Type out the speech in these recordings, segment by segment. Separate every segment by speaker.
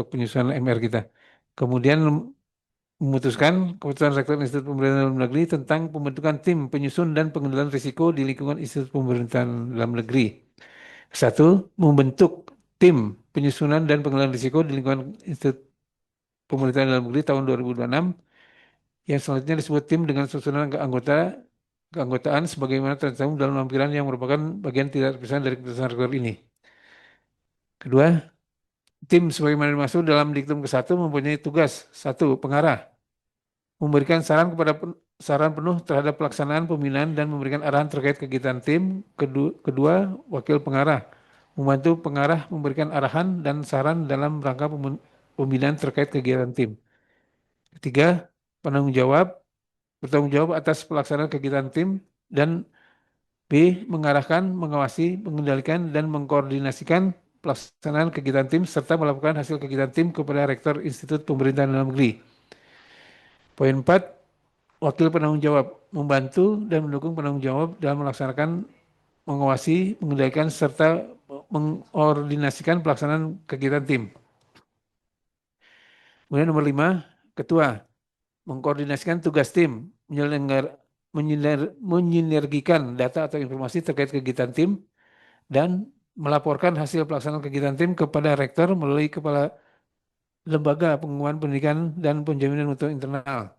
Speaker 1: penyusunan MR kita. Kemudian memutuskan keputusan Rektor Institut Pemerintahan Dalam Negeri tentang pembentukan tim penyusun dan pengendalian risiko di lingkungan Institut Pemerintahan Dalam Negeri. Satu, membentuk tim penyusunan dan pengendalian risiko di lingkungan Institut Pemerintahan Dalam Negeri tahun 2026 yang selanjutnya disebut tim dengan susunan keanggotaan sebagaimana tercantum dalam lampiran yang merupakan bagian tidak terpisah dari keputusan Rektor ini. Kedua, tim sebagaimana dimaksud dalam diktum ke-1 mempunyai tugas: satu, pengarah, memberikan saran penuh terhadap pelaksanaan pembinaan dan memberikan arahan terkait kegiatan tim. Kedua, wakil pengarah, membantu pengarah memberikan arahan dan saran dalam rangka pembinaan terkait kegiatan tim. Ketiga, penanggung jawab, bertanggung jawab atas pelaksanaan kegiatan tim. Dan B, mengarahkan, mengawasi, mengendalikan, dan mengkoordinasikan pelaksanaan kegiatan tim serta melakukan hasil kegiatan tim kepada Rektor Institut Pemerintahan Dalam Negeri. Poin 4, wakil penanggung jawab, membantu dan mendukung penanggung jawab dalam melaksanakan, mengawasi, mengendalikan, serta mengkoordinasikan pelaksanaan kegiatan tim. Kemudian nomor 5, ketua, mengkoordinasikan tugas tim, menyinergikan data atau informasi terkait kegiatan tim, dan melaporkan hasil pelaksanaan kegiatan tim kepada rektor melalui kepala lembaga pengembangan pendidikan dan penjaminan mutu internal.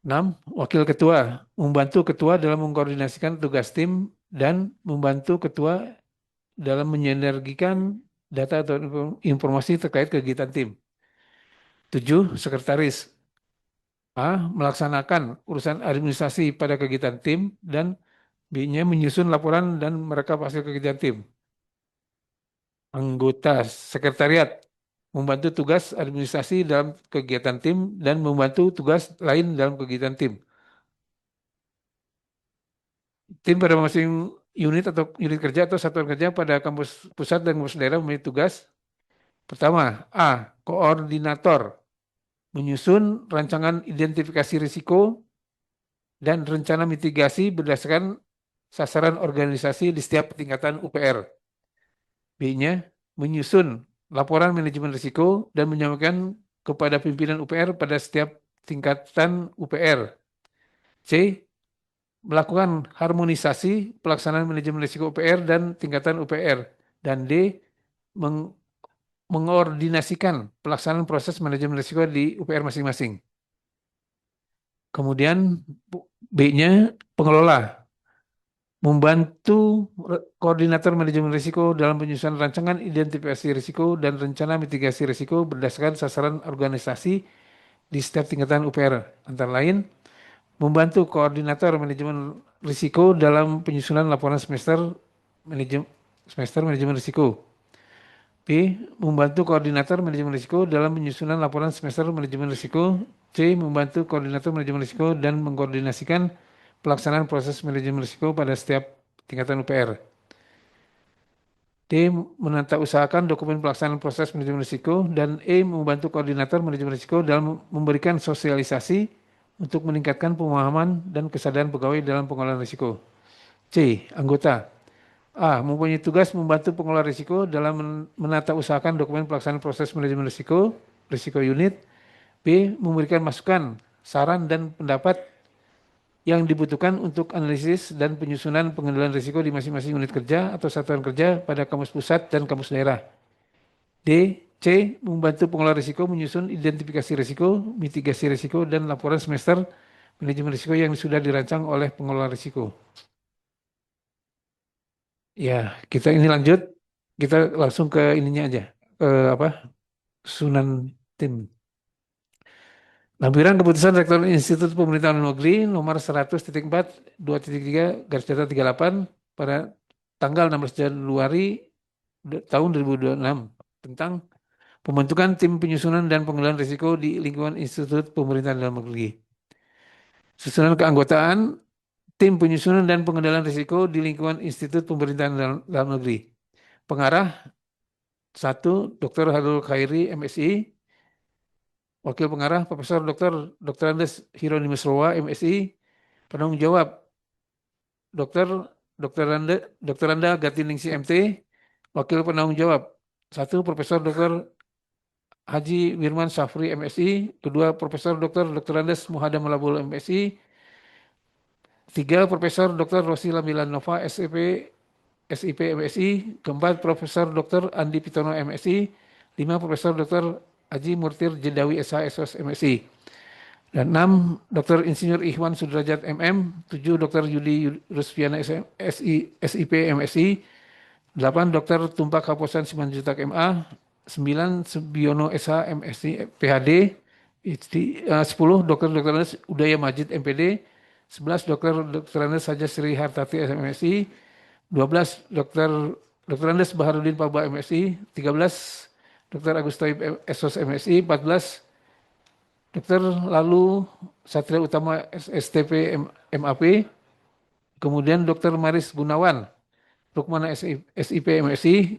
Speaker 1: 6. Wakil ketua, membantu ketua dalam mengkoordinasikan tugas tim dan membantu ketua dalam menyinergikan data atau informasi terkait kegiatan tim. 7. Sekretaris, A. Melaksanakan urusan administrasi pada kegiatan tim dan B-nya menyusun laporan dan merekap hasil kegiatan tim. Anggota sekretariat, membantu tugas administrasi dalam kegiatan tim dan membantu tugas lain dalam kegiatan tim. Tim pada masing unit atau unit kerja atau satuan kerja pada kampus pusat dan kampus daerah memiliki tugas. Pertama, A. Koordinator, menyusun rancangan identifikasi risiko dan rencana mitigasi berdasarkan sasaran organisasi di setiap tingkatan UPR. B-nya, menyusun laporan manajemen risiko dan menyampaikan kepada pimpinan UPR pada setiap tingkatan UPR. C. Melakukan harmonisasi pelaksanaan manajemen risiko UPR dan tingkatan UPR. Dan D. Mengordinasikan pelaksanaan proses manajemen risiko di UPR masing-masing. Kemudian B-nya, pengelola, membantu koordinator manajemen risiko dalam penyusunan rancangan identifikasi risiko dan rencana mitigasi risiko berdasarkan sasaran organisasi di setiap tingkatan UPR. Antara lain, membantu koordinator manajemen risiko dalam penyusunan laporan semester manajemen risiko. B. Membantu koordinator manajemen risiko dalam penyusunan laporan semester manajemen risiko. C. Membantu koordinator manajemen risiko dan mengkoordinasikan pelaksanaan proses manajemen risiko pada setiap tingkatan UPR. D. Menata usahakan dokumen pelaksanaan proses manajemen risiko. Dan E. Membantu koordinator manajemen risiko dalam memberikan sosialisasi untuk meningkatkan pemahaman dan kesadaran pegawai dalam pengelolaan risiko. C. Anggota, A. Mempunyai tugas membantu pengelola risiko dalam menata usahakan dokumen pelaksanaan proses manajemen risiko, risiko unit. B. Memberikan masukan, saran, dan pendapat yang dibutuhkan untuk analisis dan penyusunan pengendalian risiko di masing-masing unit kerja atau satuan kerja pada kampus pusat dan kampus daerah. D. C. Membantu pengelola risiko menyusun identifikasi risiko, mitigasi risiko, dan laporan semester manajemen risiko yang sudah dirancang oleh pengelola risiko. Ya, kita ini lanjut, kita langsung ke ininya aja, susunan tim. Lampiran keputusan Rektor Institut Pemerintahan Negeri nomor 100.4 2.3 garis datar 38 pada tanggal 16 Januari tahun 2026 tentang pembentukan tim penyusunan dan pengendalian risiko di lingkungan Institut Pemerintahan Dalam Negeri. Susunan keanggotaan tim penyusunan dan pengendalian risiko di lingkungan Institut Pemerintahan Dalam Negeri. Pengarah 1. Dr. Harul Khairi, MSI. Wakil pengarah Profesor Dr. Andes Hieronymus Roa, MSI. Penanggung jawab Dr. Anda Gatiningsi, MT. Wakil penanggung jawab 1. Profesor Dr. Haji Wirman Safri MSI, kedua Profesor Dr. Andes Muhadam Malabul MSI, tiga Profesor Dr. Rosila Milanova SIP MSI, keempat Profesor Dr. Andi Pitono MSI, lima Profesor Dr. Haji Murtir Jedawi SH SOS MSI. Dan 6, Dr. Insinyur Ikhwan Sudrajat MM, 7, Dr. Yudi Rusfiana SIP MSI, 8, Dr. Tumpak Kaposan Simanjuntak MA, 9, Subiono SH MSI PhD, 10, Dr. Andes Udaya Majid MPD, 11, Dr. Andes Saja Sri Hartati MSI, 12, Dr. Andes Baharudin Paba MSI, 13, Dr. Agus Taib SOS MSI, 14, Dr. Lalu Satria Utama STP MAP, kemudian Dr. Maris Gunawan, Rukmana SIP MSI,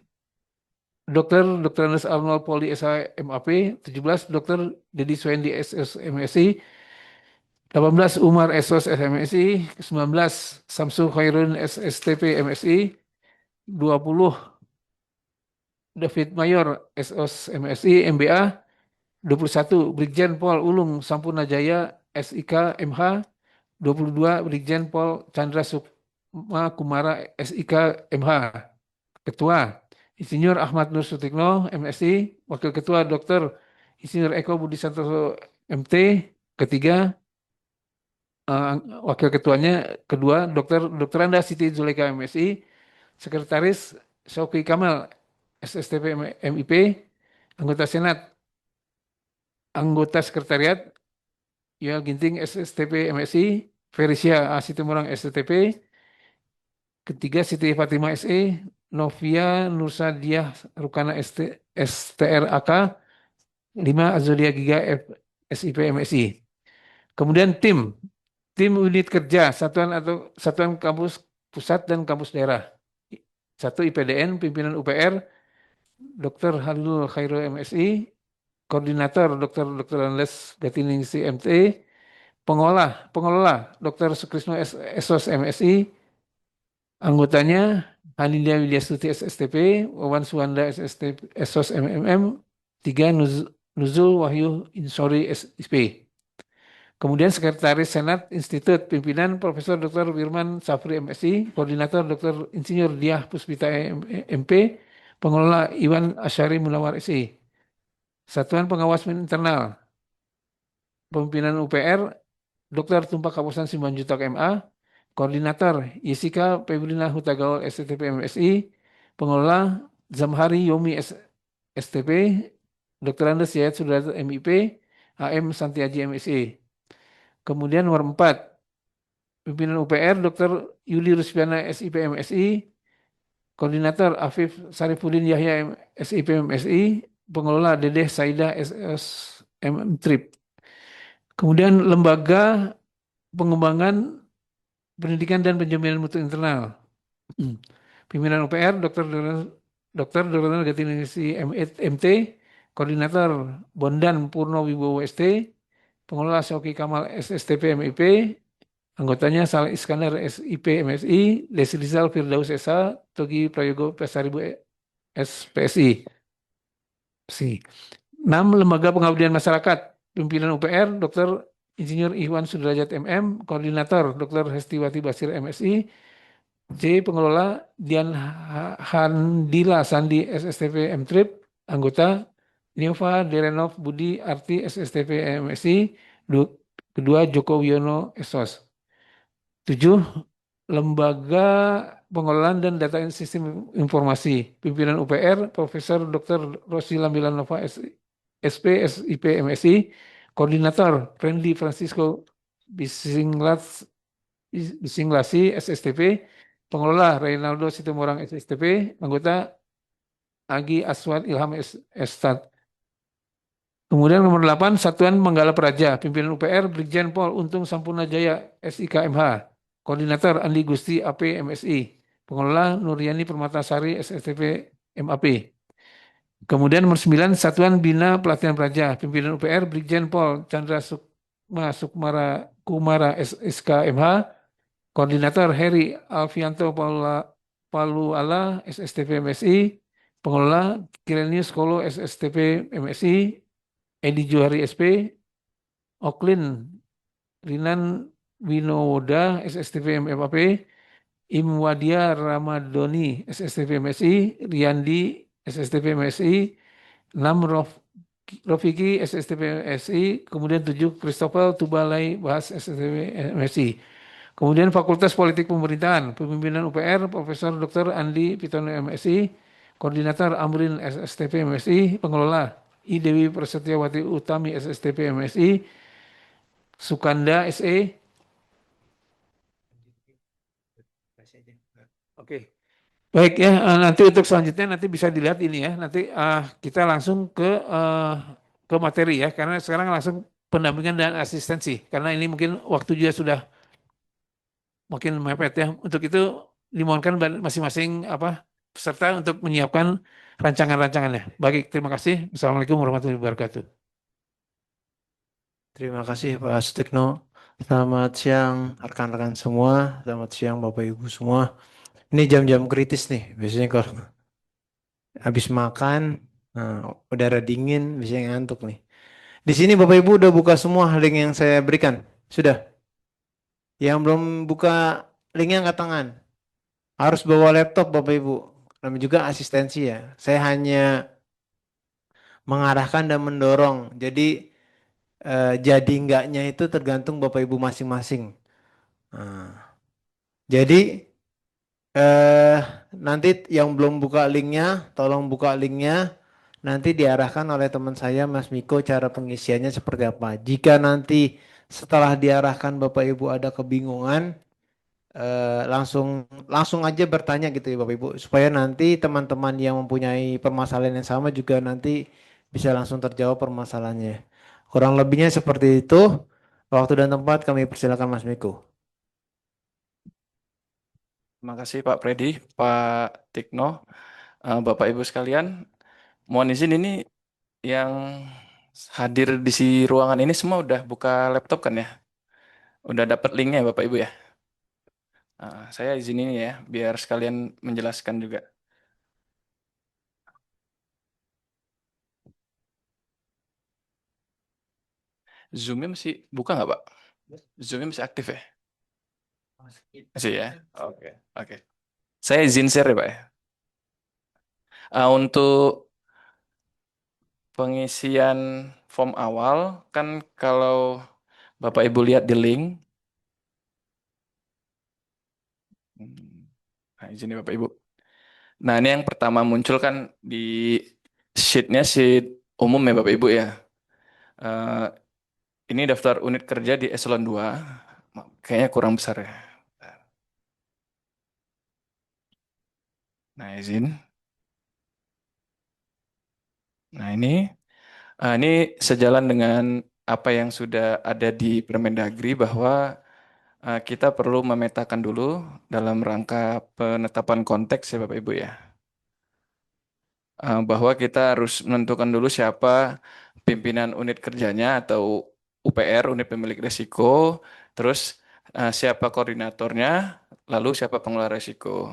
Speaker 1: Dr. Andes Arnold Poli SH MAP, 17, Dr. Dedi Swendi SOS MSI, 18, Umar SOS MSI, 19, Samsul Khairun SSTP MSI, 20, David Mayor SOS MSI MBA, 21, Brigjen Pol Ulung Sampurna Jaya SIK MH, 22, Brigjen Pol Chandra Sukma Kumara SIK MH. Ketua, Insinyur Ahmad Nur Sutikno MSI, Wakil Ketua Dr. Insinyur Eko Budi Santoso MT, ketiga, Wakil Ketuanya kedua, Dr. Anda Siti Zuleka MSI, Sekretaris Syauqi Kamal SSTP MIP, Anggota Senat, Anggota Sekretariat Yoel Ginting SSTP MSI, Felicia Situmorang STTP, ketiga Siti Fatimah SE, Novia Nursadiah Rukana STRAK, 5, Azulia Giga SIP MSI. Kemudian tim unit kerja satuan kampus pusat dan kampus daerah. 1, IPDN, pimpinan UPR, Dr. Halul Khairul MSI, Koordinator Dr. Andes Gatiningsi MT, pengelola Dr. Sukrisno SOS MSI, anggotanya Hanilia Widyastuti SSTP, Wawan Suwanda SSTP SOS MMM, 3, Nuzul Wahyu Insori SP. Kemudian Sekretaris Senat Institut, pimpinan Profesor Dr. Wirman Safri MSI, Koordinator Dr. Insinyur Diah Puspita MP, pengelola Iwan Asyari Munawar SI. Satuan Pengawas Internal, pimpinan UPR, Dr. Tumpak Kaposan Simanjuntak MA, Koordinator Yesika Pebrina Hutagaul STP MSI, pengelola Zamhari Yomi STP, Dr. Andes Yayat Sudrajat MIP, AM Santiaji MSI. Kemudian nomor 4, pimpinan UPR Dr. Yuli Ruspiana SIP MSI, Koordinator Afif Sarifudin Yahya SIP MSI, pengelola Dedeh Saidah SS MM Kemudian lembaga pengembangan pendidikan dan penjaminan mutu internal. Pimpinan UPR Dr. Gatiningsi MT, Koordinator Bondan Purno Wibowo ST, pengelola Syauqi Kamal SSTP MIP, anggotanya Saleh Iskandar SIP MSI, Desrizal Firdaus SH, Togi Prayogo Pesaribu SPSI. 6, Lembaga Pengabdian Masyarakat, pimpinan UPR Dr. Insinyur Ikhwan Sudrajat MM, Koordinator Dr. Hestiwati Basir MSI, C, pengelola Dian Handila Sandi SSTP MTRIP, anggota Niova Derenov Budi Arti SSTP MSI, kedua Joko Wiono SOS. 7, Lembaga Pengelolaan dan Data Sistem Informasi, pimpinan UPR Profesor Dr. Rosila Milanova SP SIP MSI, Koordinator Randy Francisco Bisinglasi SSTP, pengelola Reynaldo Situmorang SSTP, anggota Agi Aswad Ilham Estat. Kemudian nomor 8, Satuan Manggala Praja, pimpinan UPR Brigjen Pol Untung Sampurna Jaya SIK MH, Koordinator Andi Gusti AP MSI, pengelola Nuryani Permatasari SSTP MAP. Kemudian nomor 9, Satuan Bina Pelatihan Praja, pimpinan UPR Brigjen Pol Chandra Sukmara Kumara SK MH, Koordinator Heri Alfianto Paluala SSTP MSI, Pengelola Kirenius Kolo SSTP MSI, Edi Johari SP, Oklin Rinan Winowoda SSTP MFAP, Imwadia Ramadoni SSTP MSI, Riyandi SSTP MSI, 6 Rofiki SSTP MSI, kemudian 7 Christopher Tubalai Bahas SSTP MSI. Kemudian Fakultas Politik Pemerintahan, Pemimpinan UPR, Profesor Dr. Andi Pitono MSI, Koordinator Amrin SSTP MSI, Pengelola I Dewi Prasetyawati Utami SSTP MSI, Sukanda SE. Oke. Baik ya, nanti untuk selanjutnya nanti bisa dilihat ini ya. Nanti kita langsung ke materi ya, karena sekarang langsung pendampingan dan asistensi. Karena ini mungkin waktu juga sudah makin mepet ya. Untuk itu dimohonkan masing-masing peserta untuk menyiapkan rancangan-rancangannya. Baik, terima kasih. Assalamualaikum warahmatullahi wabarakatuh.
Speaker 2: Terima kasih Pak Sutikno. Selamat siang rekan-rekan semua. Selamat siang Bapak Ibu semua. Ini jam-jam kritis nih. Biasanya kalau habis makan, nah, udara dingin, biasanya ngantuk nih. Di sini Bapak Ibu udah buka semua link yang saya berikan. Sudah. Yang belum buka linknya angkat tangan. Harus bawa laptop Bapak Ibu. Namanya juga asistensi ya. Saya hanya mengarahkan dan mendorong. Jadi jadi enggaknya itu tergantung Bapak Ibu masing-masing. Nah, jadi eh nanti yang belum buka linknya, tolong buka linknya. Nanti diarahkan oleh teman saya, Mas Miko, cara pengisiannya seperti apa. Jika nanti setelah diarahkan Bapak Ibu ada kebingungan, langsung langsung aja bertanya gitu ya Bapak Ibu, supaya nanti teman-teman yang mempunyai permasalahan yang sama juga nanti bisa langsung terjawab permasalahannya. Kurang lebihnya seperti itu. Waktu dan tempat kami persilakan Mas Miko.
Speaker 3: Terima kasih Pak Freddy, Pak Tikno, Bapak Ibu sekalian. Mohon izin ini yang hadir di si ruangan ini semua udah buka laptop kan ya? Udah dapat linknya Bapak Ibu ya? Saya izin ini ya, biar sekalian menjelaskan juga. Zoom-nya masih buka nggak Pak? Zoom-nya masih aktif ya? Masih ya? Oke, oke. Saya izin share ya Pak ya. Untuk pengisian form awal, kan kalau Bapak Ibu lihat di link, nah izin ya Bapak Ibu. Nah ini yang pertama muncul kan di sheet umum ya Bapak Ibu ya. Eh, ini daftar unit kerja di eselon 2, kayaknya kurang besar ya. Nah izin. Nah ini sejalan dengan apa yang sudah ada di Permendagri bahwa kita perlu memetakan dulu dalam rangka penetapan konteks ya Bapak Ibu ya. Bahwa kita harus menentukan dulu siapa pimpinan unit kerjanya atau UPR, unit pemilik risiko, terus siapa koordinatornya, lalu siapa pengelola risiko.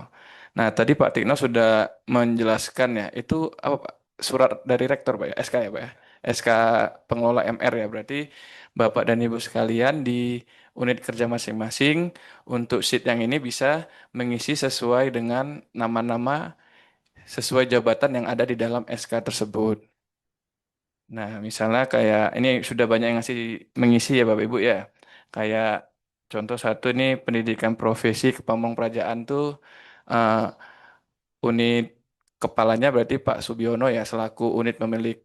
Speaker 3: Nah, tadi Pak Tikno sudah menjelaskan ya, itu apa Pak? Surat dari rektor Pak ya, SK ya Pak ya, SK pengelola MR ya, berarti Bapak dan Ibu sekalian di unit kerja masing-masing untuk sheet yang ini bisa mengisi sesuai dengan nama-nama sesuai jabatan yang ada di dalam SK tersebut. Nah, misalnya kayak ini sudah banyak yang ngasih mengisi ya Bapak Ibu ya. Kayak contoh satu ini pendidikan profesi kepamong prajaan tuh eh, unit kepalanya berarti Pak Subiono ya selaku unit pemilik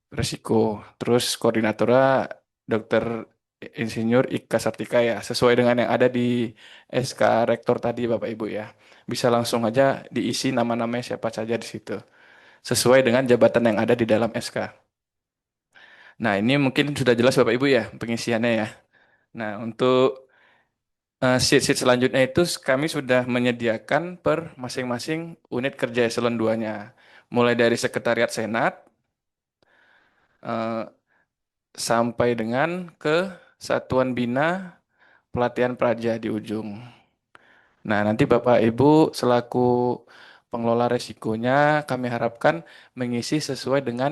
Speaker 3: risiko. Terus koordinatornya Dokter Insinyur Ika Sartika ya sesuai dengan yang ada di SK Rektor tadi Bapak Ibu ya. Bisa langsung aja diisi nama-namanya siapa saja di situ sesuai dengan jabatan yang ada di dalam SK. Nah, ini mungkin sudah jelas Bapak Ibu ya pengisiannya ya. Nah, untuk sheet-sheet selanjutnya itu kami sudah menyediakan per masing-masing unit kerja eselon 2-nya. Mulai dari Sekretariat Senat eh, sampai dengan ke Satuan Bina Pelatihan Praja di ujung. Nah, nanti Bapak Ibu selaku pengelola resikonya kami harapkan mengisi sesuai dengan